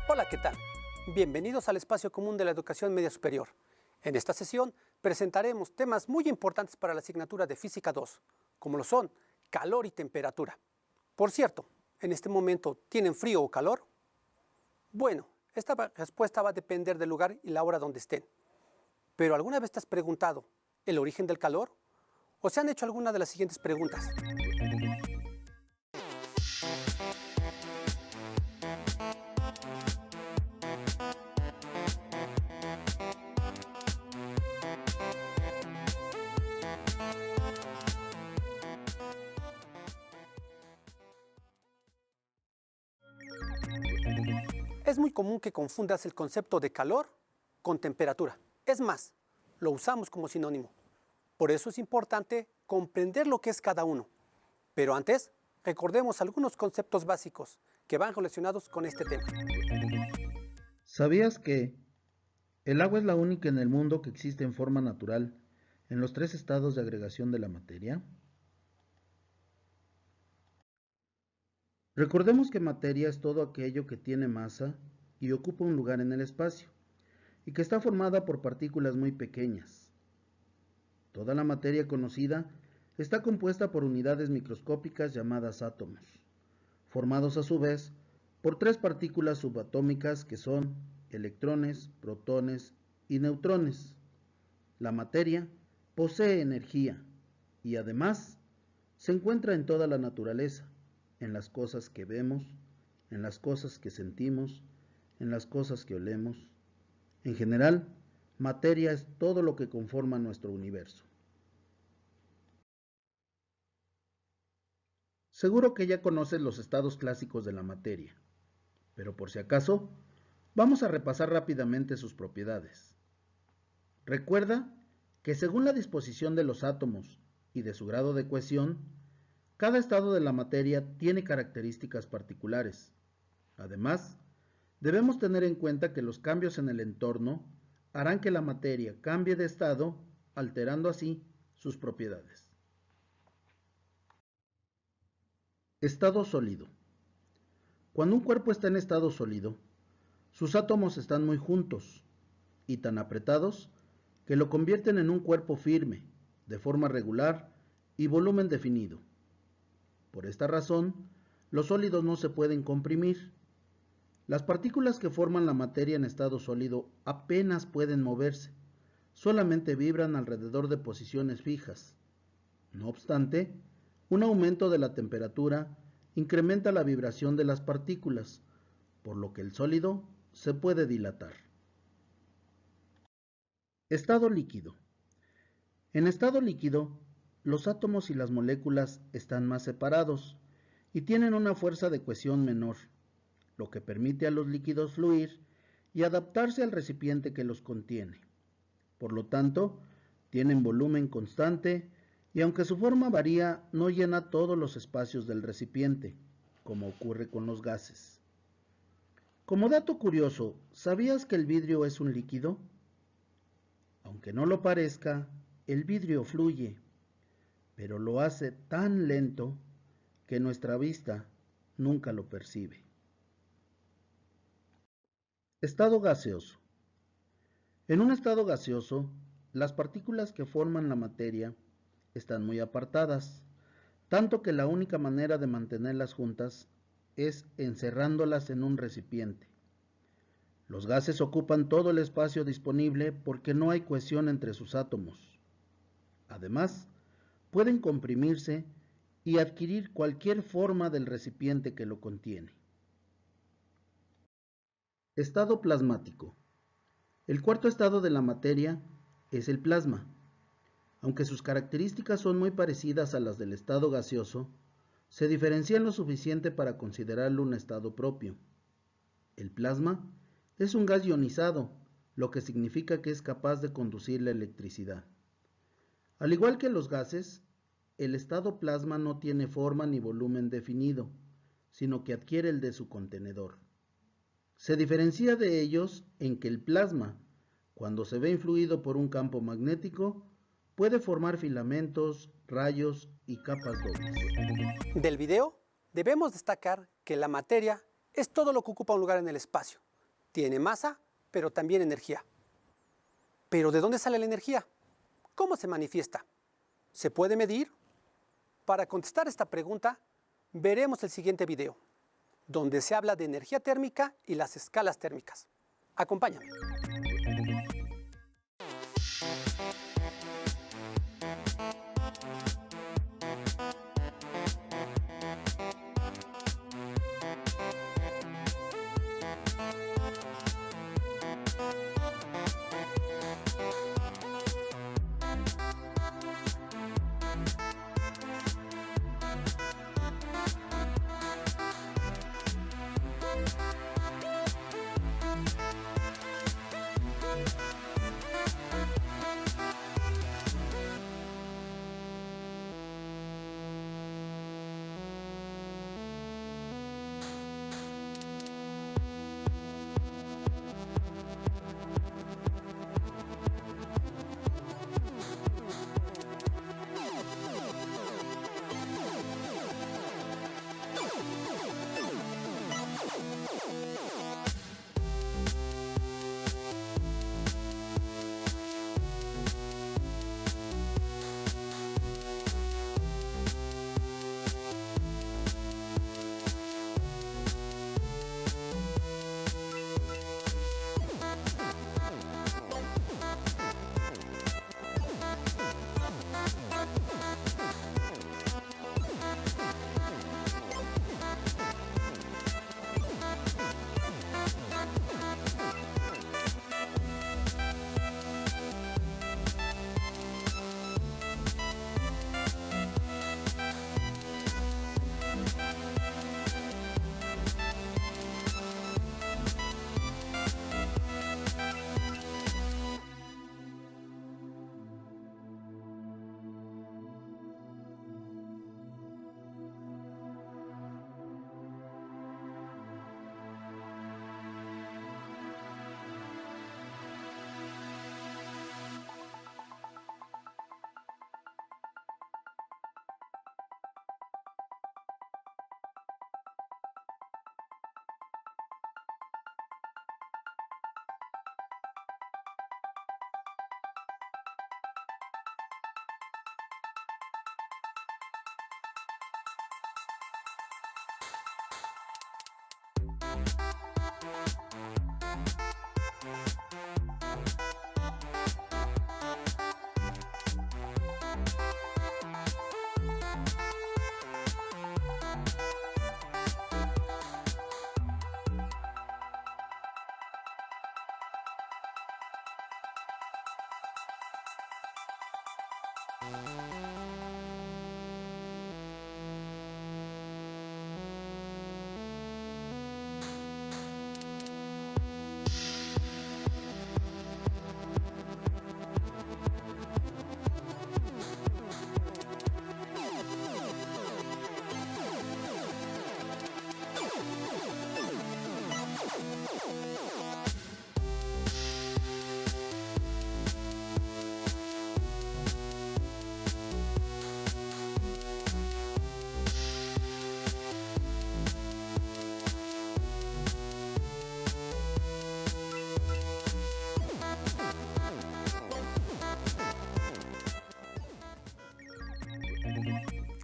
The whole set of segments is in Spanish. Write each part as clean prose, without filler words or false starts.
Hola, ¿qué tal? Bienvenidos al espacio común de la educación media superior. En esta sesión presentaremos temas muy importantes para la asignatura de Física 2, como lo son calor y temperatura. Por cierto, ¿en este momento tienen frío o calor? Bueno, esta respuesta va a depender del lugar y la hora donde estén. Pero ¿alguna vez te has preguntado el origen del calor? ¿O se han hecho alguna de las siguientes preguntas? Es muy común que confundas el concepto de calor con temperatura. Es más, lo usamos como sinónimo. Por eso es importante comprender lo que es cada uno. Pero antes, recordemos algunos conceptos básicos que van relacionados con este tema. ¿Sabías que el agua es la única en el mundo que existe en forma natural en los 3 estados de agregación de la materia? Recordemos que materia es todo aquello que tiene masa y ocupa un lugar en el espacio, y que está formada por partículas muy pequeñas. Toda la materia conocida está compuesta por unidades microscópicas llamadas átomos, formados a su vez por 3 partículas subatómicas que son electrones, protones y neutrones. La materia posee energía y además se encuentra en toda la naturaleza, en las cosas que vemos, en las cosas que sentimos, en las cosas que olemos. En general, materia es todo lo que conforma nuestro universo. Seguro que ya conoces los estados clásicos de la materia, pero por si acaso, vamos a repasar rápidamente sus propiedades. Recuerda que según la disposición de los átomos y de su grado de cohesión, cada estado de la materia tiene características particulares. Además, debemos tener en cuenta que los cambios en el entorno harán que la materia cambie de estado, alterando así sus propiedades. Estado sólido. Cuando un cuerpo está en estado sólido, sus átomos están muy juntos y tan apretados que lo convierten en un cuerpo firme, de forma regular y volumen definido. Por esta razón, los sólidos no se pueden comprimir. Las partículas que forman la materia en estado sólido apenas pueden moverse, solamente vibran alrededor de posiciones fijas. No obstante, un aumento de la temperatura incrementa la vibración de las partículas, por lo que el sólido se puede dilatar. Estado líquido. En estado líquido, los átomos y las moléculas están más separados y tienen una fuerza de cohesión menor, lo que permite a los líquidos fluir y adaptarse al recipiente que los contiene. Por lo tanto, tienen volumen constante y aunque su forma varía, no llena todos los espacios del recipiente, como ocurre con los gases. Como dato curioso, ¿sabías que el vidrio es un líquido? Aunque no lo parezca, el vidrio fluye, pero lo hace tan lento que nuestra vista nunca lo percibe. Estado gaseoso. En un estado gaseoso, las partículas que forman la materia están muy apartadas, tanto que la única manera de mantenerlas juntas es encerrándolas en un recipiente. Los gases ocupan todo el espacio disponible porque no hay cohesión entre sus átomos. Además, pueden comprimirse y adquirir cualquier forma del recipiente que lo contiene. Estado plasmático. El cuarto estado de la materia es el plasma. Aunque sus características son muy parecidas a las del estado gaseoso, se diferencian lo suficiente para considerarlo un estado propio. El plasma es un gas ionizado, lo que significa que es capaz de conducir la electricidad. Al igual que los gases, el estado plasma no tiene forma ni volumen definido, sino que adquiere el de su contenedor. Se diferencia de ellos en que el plasma, cuando se ve influido por un campo magnético, puede formar filamentos, rayos y capas dobles. Del video debemos destacar que la materia es todo lo que ocupa un lugar en el espacio. Tiene masa, pero también energía. ¿Pero de dónde sale la energía? ¿Cómo se manifiesta? ¿Se puede medir? Para contestar esta pregunta, veremos el siguiente video, donde se habla de energía térmica y las escalas térmicas. Acompáñame.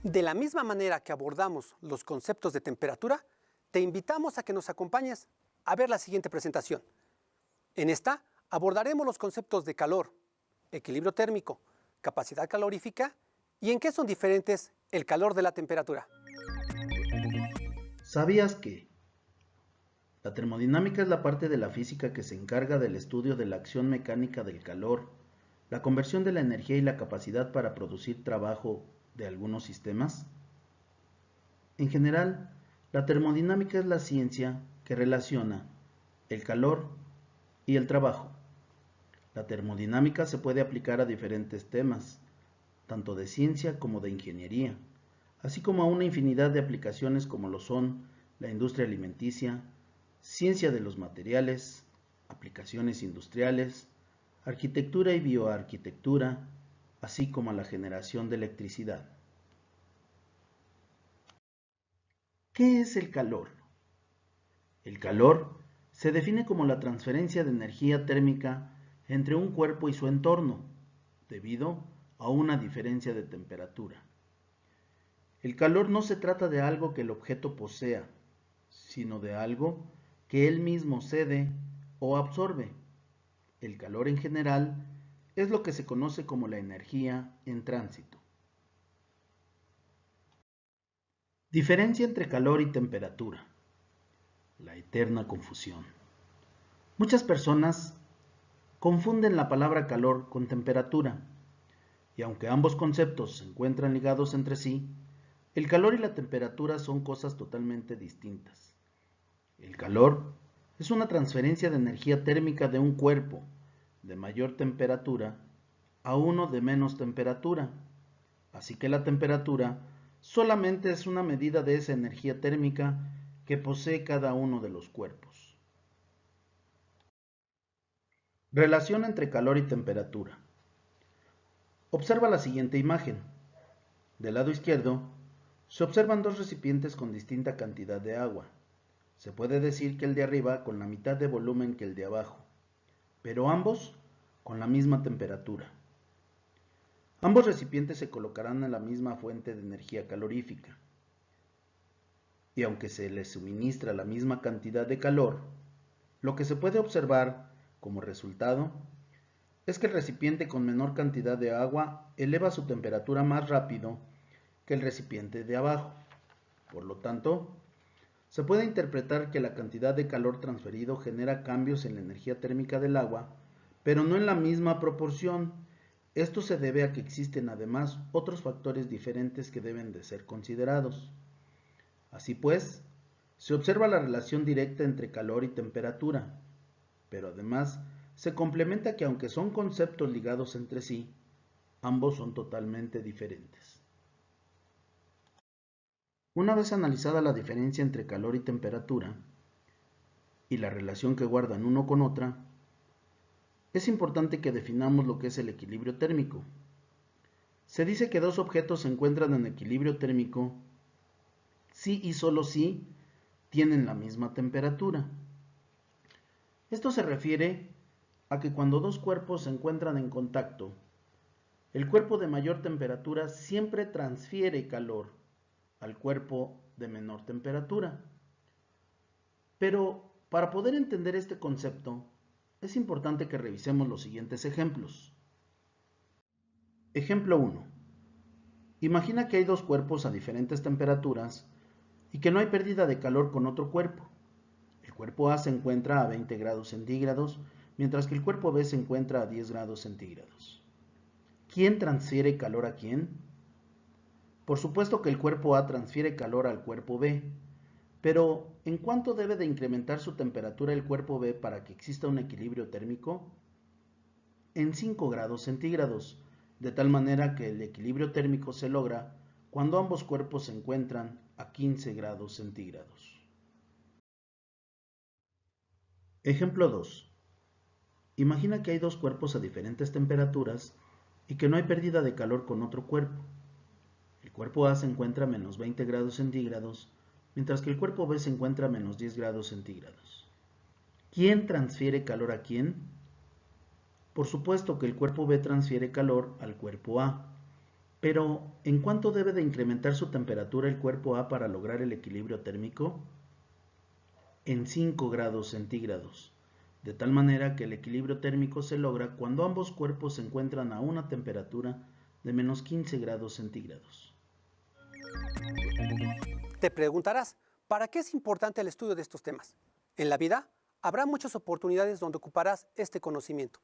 De la misma manera que abordamos los conceptos de temperatura, te invitamos a que nos acompañes a ver la siguiente presentación. En esta abordaremos los conceptos de calor, equilibrio térmico, capacidad calorífica y en qué son diferentes el calor de la temperatura. ¿Sabías que la termodinámica es la parte de la física que se encarga del estudio de la acción mecánica del calor, la conversión de la energía y la capacidad para producir trabajo de algunos sistemas? En general, la termodinámica es la ciencia que relaciona el calor y el trabajo. La termodinámica se puede aplicar a diferentes temas, tanto de ciencia como de ingeniería, así como a una infinidad de aplicaciones como lo son la industria alimenticia, ciencia de los materiales, aplicaciones industriales, arquitectura y bioarquitectura, así como a la generación de electricidad. ¿Qué es el calor? El calor se define como la transferencia de energía térmica entre un cuerpo y su entorno, debido a una diferencia de temperatura. El calor no se trata de algo que el objeto posea, sino de algo que él mismo cede o absorbe. El calor en general es lo que se conoce como la energía en tránsito. Diferencia entre calor y temperatura. La eterna confusión. Muchas personas confunden la palabra calor con temperatura, y aunque ambos conceptos se encuentran ligados entre sí, el calor y la temperatura son cosas totalmente distintas. El calor es una transferencia de energía térmica de un cuerpo de mayor temperatura a uno de menos temperatura, así que la temperatura solamente es una medida de esa energía térmica que posee cada uno de los cuerpos. Relación entre calor y temperatura. Observa la siguiente imagen. Del lado izquierdo, se observan dos recipientes con distinta cantidad de agua. Se puede decir que el de arriba con la mitad de volumen que el de abajo, pero ambos con la misma temperatura. Ambos recipientes se colocarán en la misma fuente de energía calorífica. Y aunque se les suministra la misma cantidad de calor, lo que se puede observar como resultado es que el recipiente con menor cantidad de agua eleva su temperatura más rápido que el recipiente de abajo. Por lo tanto, se puede interpretar que la cantidad de calor transferido genera cambios en la energía térmica del agua, pero no en la misma proporción. Esto se debe a que existen además otros factores diferentes que deben de ser considerados. Así pues, se observa la relación directa entre calor y temperatura, pero además se complementa que aunque son conceptos ligados entre sí, ambos son totalmente diferentes. Una vez analizada la diferencia entre calor y temperatura y la relación que guardan uno con otra, es importante que definamos lo que es el equilibrio térmico. Se dice que dos objetos se encuentran en equilibrio térmico si y solo si tienen la misma temperatura. Esto se refiere a que cuando dos cuerpos se encuentran en contacto, el cuerpo de mayor temperatura siempre transfiere calor al cuerpo de menor temperatura. Pero para poder entender este concepto, es importante que revisemos los siguientes ejemplos. Ejemplo 1. Imagina que hay dos cuerpos a diferentes temperaturas y que no hay pérdida de calor con otro cuerpo. El cuerpo A se encuentra a 20 grados centígrados, mientras que el cuerpo B se encuentra a 10 grados centígrados. ¿Quién transfiere calor a quién? Por supuesto que el cuerpo A transfiere calor al cuerpo B, pero ¿en cuánto debe de incrementar su temperatura el cuerpo B para que exista un equilibrio térmico? En 5 grados centígrados, de tal manera que el equilibrio térmico se logra cuando ambos cuerpos se encuentran a 15 grados centígrados. Ejemplo 2. Imagina que hay dos cuerpos a diferentes temperaturas y que no hay pérdida de calor con otro cuerpo. El cuerpo A se encuentra a menos 20 grados centígrados, mientras que el cuerpo B se encuentra a menos 10 grados centígrados. ¿Quién transfiere calor a quién? Por supuesto que el cuerpo B transfiere calor al cuerpo A, pero ¿en cuánto debe de incrementar su temperatura el cuerpo A para lograr el equilibrio térmico? En 5 grados centígrados, de tal manera que el equilibrio térmico se logra cuando ambos cuerpos se encuentran a una temperatura de menos 15 grados centígrados. Te preguntarás, ¿para qué es importante el estudio de estos temas? En la vida habrá muchas oportunidades donde ocuparás este conocimiento.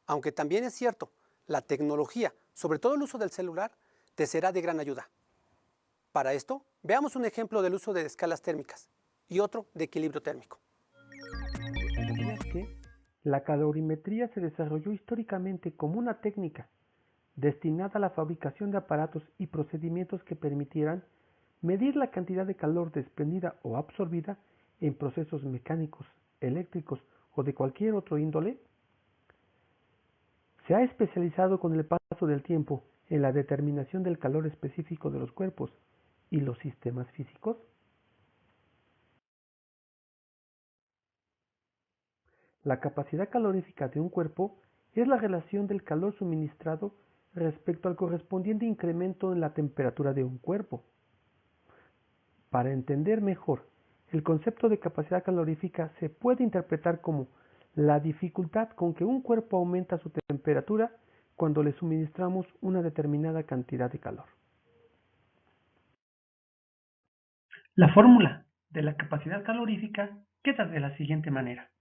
Aunque también es cierto, la tecnología, sobre todo el uso del celular, te será de gran ayuda. Para esto, veamos un ejemplo del uso de escalas térmicas y otro de equilibrio térmico. ¿Sabías que la calorimetría se desarrolló históricamente como una técnica destinada a la fabricación de aparatos y procedimientos que permitieran medir la cantidad de calor desprendida o absorbida en procesos mecánicos, eléctricos o de cualquier otro índole? Se ha especializado con el paso del tiempo en la determinación del calor específico de los cuerpos y los sistemas físicos. La capacidad calorífica de un cuerpo es la relación del calor suministrado respecto al correspondiente incremento en la temperatura de un cuerpo. Para entender mejor, el concepto de capacidad calorífica se puede interpretar como la dificultad con que un cuerpo aumenta su temperatura cuando le suministramos una determinada cantidad de calor. La fórmula de la capacidad calorífica queda de la siguiente manera.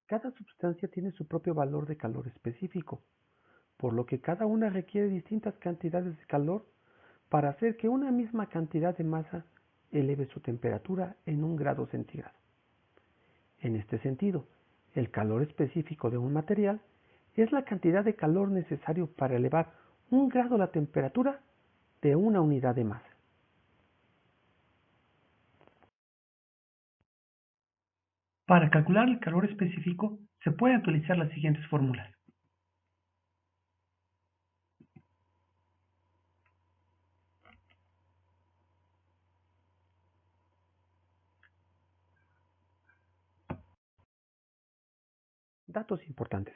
Cada sustancia tiene su propio valor de calor específico, por lo que cada una requiere distintas cantidades de calor para hacer que una misma cantidad de masa eleve su temperatura en 1 grado centígrado. En este sentido, el calor específico de un material es la cantidad de calor necesario para elevar 1 grado la temperatura de una unidad de masa. Para calcular el calor específico se pueden utilizar las siguientes fórmulas. Datos importantes.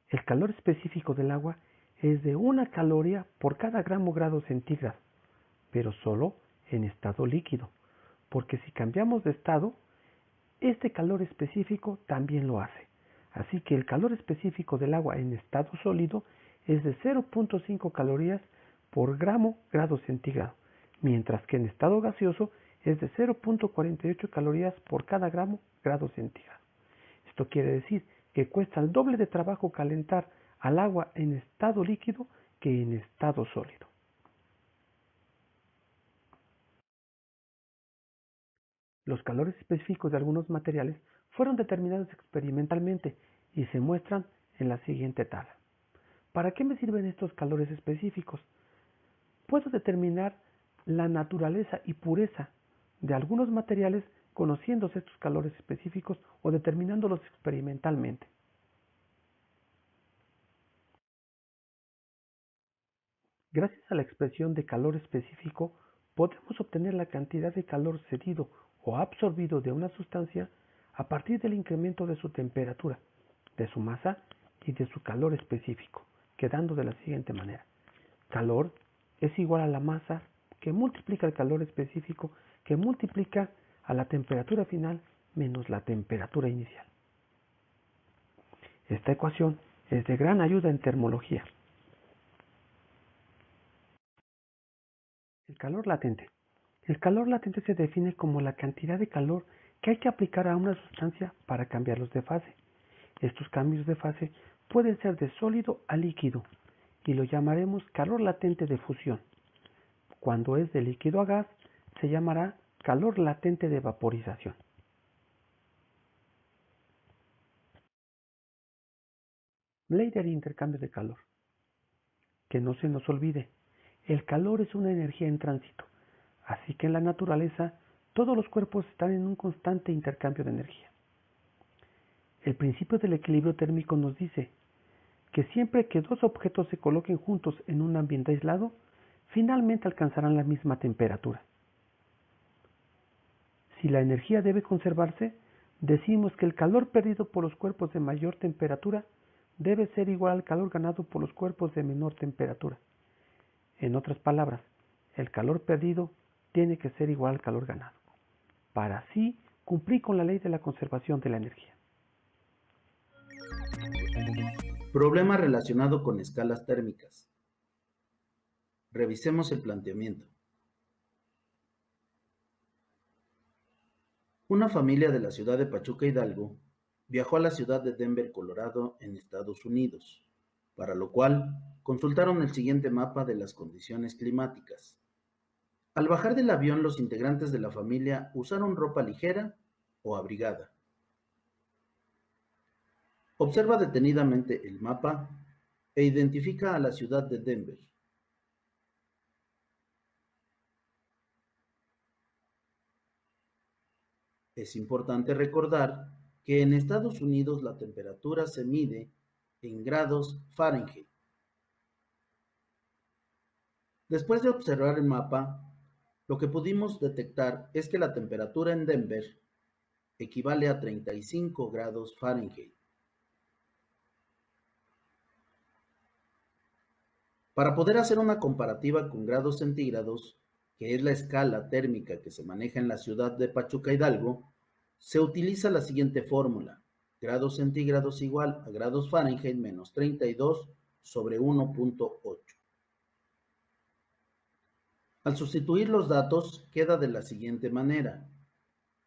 El calor específico del agua es de 1 caloría por cada grado centígrado, pero solo en estado líquido, porque si cambiamos de estado, este calor específico también lo hace. Así que el calor específico del agua en estado sólido es de 0.5 calorías por grado centígrado, mientras que en estado gaseoso es de 0.48 calorías por cada grado centígrado. Esto quiere decir que cuesta el doble de trabajo calentar al agua en estado líquido que en estado sólido. Los calores específicos de algunos materiales fueron determinados experimentalmente y se muestran en la siguiente tabla. ¿Para qué me sirven estos calores específicos? Puedo determinar la naturaleza y pureza de algunos materiales conociéndose estos calores específicos o determinándolos experimentalmente. Gracias a la expresión de calor específico, podemos obtener la cantidad de calor cedido o absorbido de una sustancia a partir del incremento de su temperatura, de su masa y de su calor específico, quedando de la siguiente manera. Calor es igual a la masa que multiplica el calor específico que multiplica a la temperatura final menos la temperatura inicial. Esta ecuación es de gran ayuda en termología. El calor latente. El calor latente se define como la cantidad de calor que hay que aplicar a una sustancia para cambiarlos de fase. Estos cambios de fase pueden ser de sólido a líquido y lo llamaremos calor latente de fusión. Cuando es de líquido a gas, se llamará calor latente de vaporización. Ley del intercambio de calor. Que no se nos olvide, el calor es una energía en tránsito, así que en la naturaleza todos los cuerpos están en un constante intercambio de energía. El principio del equilibrio térmico nos dice que siempre que dos objetos se coloquen juntos en un ambiente aislado, finalmente alcanzarán la misma temperatura. Si la energía debe conservarse, decimos que el calor perdido por los cuerpos de mayor temperatura debe ser igual al calor ganado por los cuerpos de menor temperatura. En otras palabras, el calor perdido tiene que ser igual al calor ganado, para así cumplir con la ley de la conservación de la energía. Problema relacionado con escalas térmicas. Revisemos el planteamiento. Una familia de la ciudad de Pachuca Hidalgo viajó a la ciudad de Denver, Colorado, en Estados Unidos, para lo cual consultaron el siguiente mapa de las condiciones climáticas. Al bajar del avión, los integrantes de la familia usaron ropa ligera o abrigada. Observa detenidamente el mapa e identifica a la ciudad de Denver. Es importante recordar que en Estados Unidos la temperatura se mide en grados Fahrenheit. Después de observar el mapa, lo que pudimos detectar es que la temperatura en Denver equivale a 35 grados Fahrenheit. Para poder hacer una comparativa con grados centígrados, que es la escala térmica que se maneja en la ciudad de Pachuca Hidalgo, se utiliza la siguiente fórmula: grados centígrados igual a grados Fahrenheit menos 32 sobre 1.8. Al sustituir los datos, queda de la siguiente manera: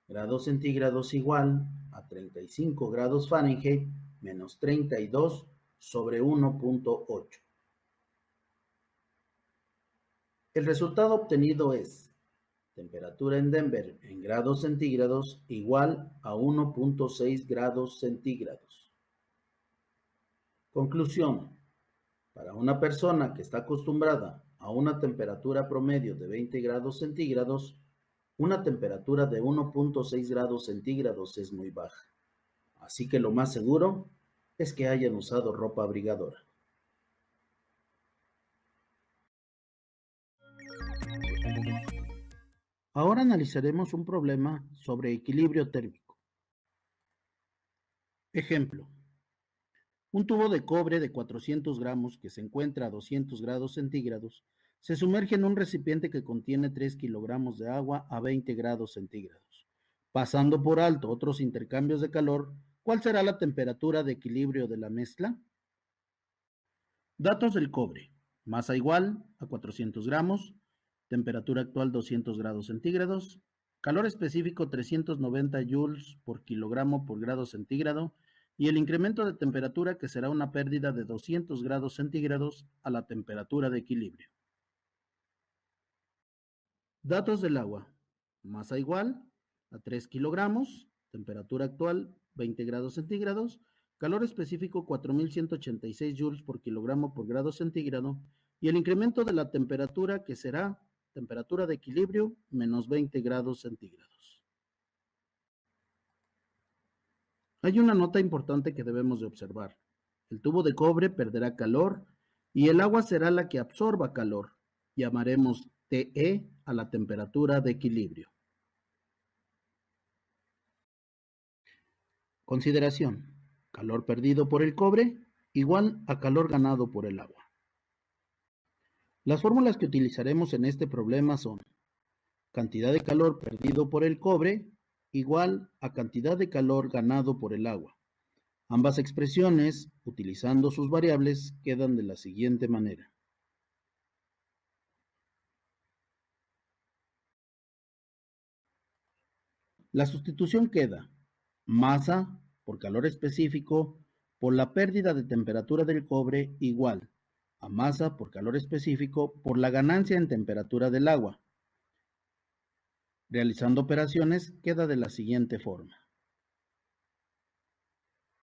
grados centígrados igual a 35 grados Fahrenheit menos 32 sobre 1.8. El resultado obtenido es temperatura en Denver en grados centígrados igual a 1.6 grados centígrados. Conclusión: para una persona que está acostumbrada a una temperatura promedio de 20 grados centígrados, una temperatura de 1.6 grados centígrados es muy baja. Así que lo más seguro es que hayan usado ropa abrigadora. Ahora analizaremos un problema sobre equilibrio térmico. Ejemplo: un tubo de cobre de 400 gramos que se encuentra a 200 grados centígrados se sumerge en un recipiente que contiene 3 kilogramos de agua a 20 grados centígrados. Pasando por alto otros intercambios de calor, ¿cuál será la temperatura de equilibrio de la mezcla? Datos del cobre: masa igual a 400 gramos, temperatura actual 200 grados centígrados, calor específico 390 joules por kilogramo por grado centígrado y el incremento de temperatura que será una pérdida de 200 grados centígrados a la temperatura de equilibrio. Datos del agua: masa igual a 3 kilogramos, temperatura actual 20 grados centígrados, calor específico 4186 joules por kilogramo por grado centígrado y el incremento de la temperatura que será temperatura de equilibrio menos 20 grados centígrados. Hay una nota importante que debemos de observar: el tubo de cobre perderá calor y el agua será la que absorba calor. Llamaremos TE a la temperatura de equilibrio. Consideración: calor perdido por el cobre igual a calor ganado por el agua. Las fórmulas que utilizaremos en este problema son: cantidad de calor perdido por el cobre igual a cantidad de calor ganado por el agua. Ambas expresiones, utilizando sus variables, quedan de la siguiente manera. La sustitución queda: masa por calor específico por la pérdida de temperatura del cobre igual a masa por calor específico por la ganancia en temperatura del agua. Realizando operaciones queda de la siguiente forma.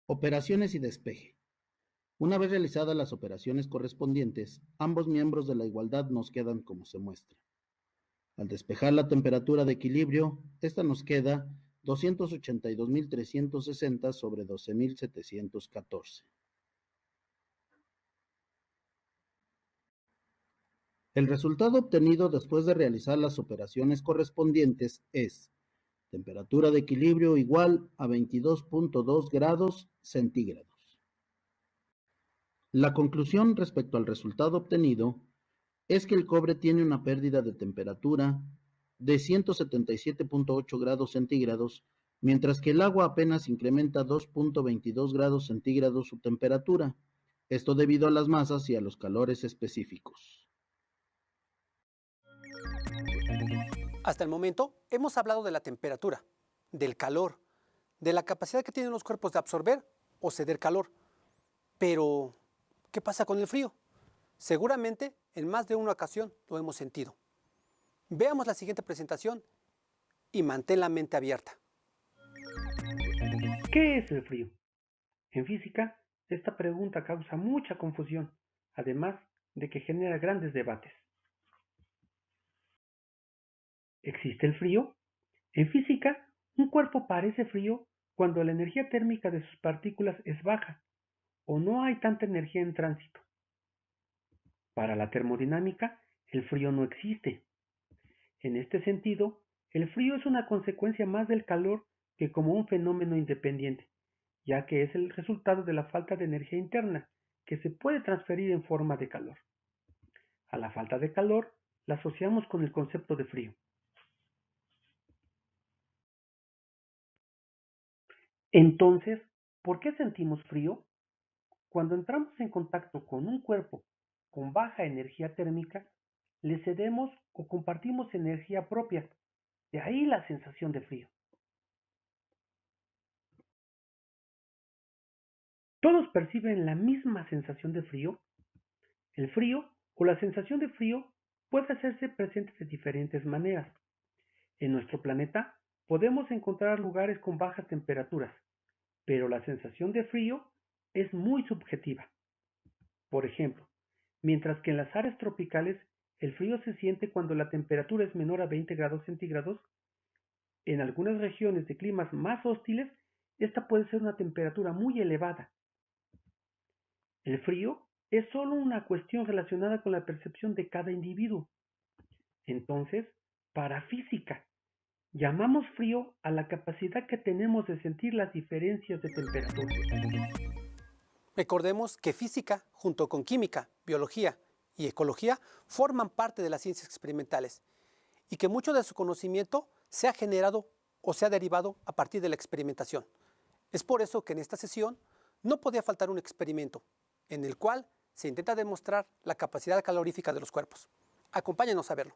Operaciones y despeje. Una vez realizadas las operaciones correspondientes, ambos miembros de la igualdad nos quedan como se muestra. Al despejar la temperatura de equilibrio, esta nos queda 282.360 sobre 12.714. El resultado obtenido después de realizar las operaciones correspondientes es temperatura de equilibrio igual a 22.2 grados centígrados. La conclusión respecto al resultado obtenido es que el cobre tiene una pérdida de temperatura de 177.8 grados centígrados, mientras que el agua apenas incrementa 2.22 grados centígrados su temperatura, esto debido a las masas y a los calores específicos. Hasta el momento hemos hablado de la temperatura, del calor, de la capacidad que tienen los cuerpos de absorber o ceder calor. Pero, ¿qué pasa con el frío? Seguramente en más de una ocasión lo hemos sentido. Veamos la siguiente presentación y mantén la mente abierta. ¿Qué es el frío? En física, esta pregunta causa mucha confusión, además de que genera grandes debates. ¿Existe el frío? En física, un cuerpo parece frío cuando la energía térmica de sus partículas es baja o no hay tanta energía en tránsito. Para la termodinámica, el frío no existe. En este sentido, el frío es una consecuencia más del calor que como un fenómeno independiente, ya que es el resultado de la falta de energía interna, que se puede transferir en forma de calor. A la falta de calor la asociamos con el concepto de frío. Entonces, ¿por qué sentimos frío? Cuando entramos en contacto con un cuerpo con baja energía térmica, le cedemos o compartimos energía propia, de ahí la sensación de frío. ¿Todos perciben la misma sensación de frío? El frío o la sensación de frío puede hacerse presente de diferentes maneras. En nuestro planeta podemos encontrar lugares con bajas temperaturas, pero la sensación de frío es muy subjetiva. Por ejemplo, mientras que en las áreas tropicales el frío se siente cuando la temperatura es menor a 20 grados centígrados, en algunas regiones de climas más hostiles, esta puede ser una temperatura muy elevada. El frío es solo una cuestión relacionada con la percepción de cada individuo. Entonces, para física, llamamos frío a la capacidad que tenemos de sentir las diferencias de temperatura. Recordemos que física, junto con química, biología y ecología, forman parte de las ciencias experimentales y que mucho de su conocimiento se ha generado o se ha derivado a partir de la experimentación. Es por eso que en esta sesión no podía faltar un experimento en el cual se intenta demostrar la capacidad calorífica de los cuerpos. Acompáñenos a verlo.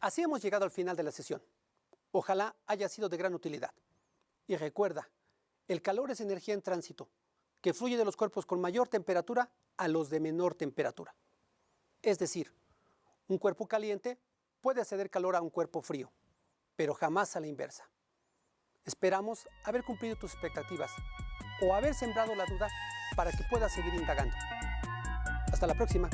Así hemos llegado al final de la sesión. Ojalá haya sido de gran utilidad. Y recuerda, el calor es energía en tránsito, que fluye de los cuerpos con mayor temperatura a los de menor temperatura. Es decir, un cuerpo caliente puede ceder calor a un cuerpo frío, pero jamás a la inversa. Esperamos haber cumplido tus expectativas o haber sembrado la duda para que puedas seguir indagando. Hasta la próxima.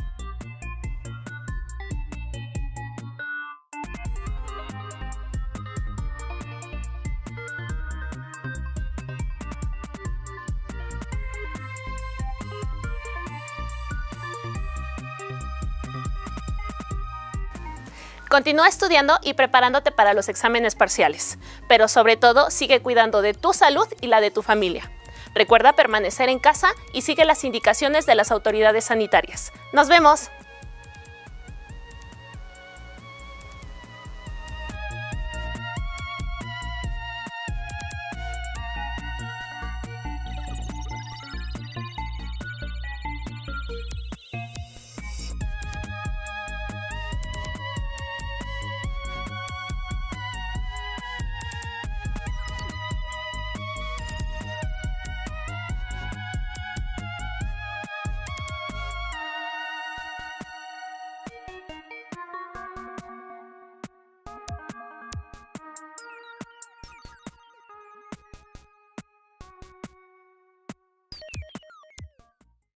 Continúa estudiando y preparándote para los exámenes parciales, pero sobre todo sigue cuidando de tu salud y la de tu familia. Recuerda permanecer en casa y sigue las indicaciones de las autoridades sanitarias. ¡Nos vemos!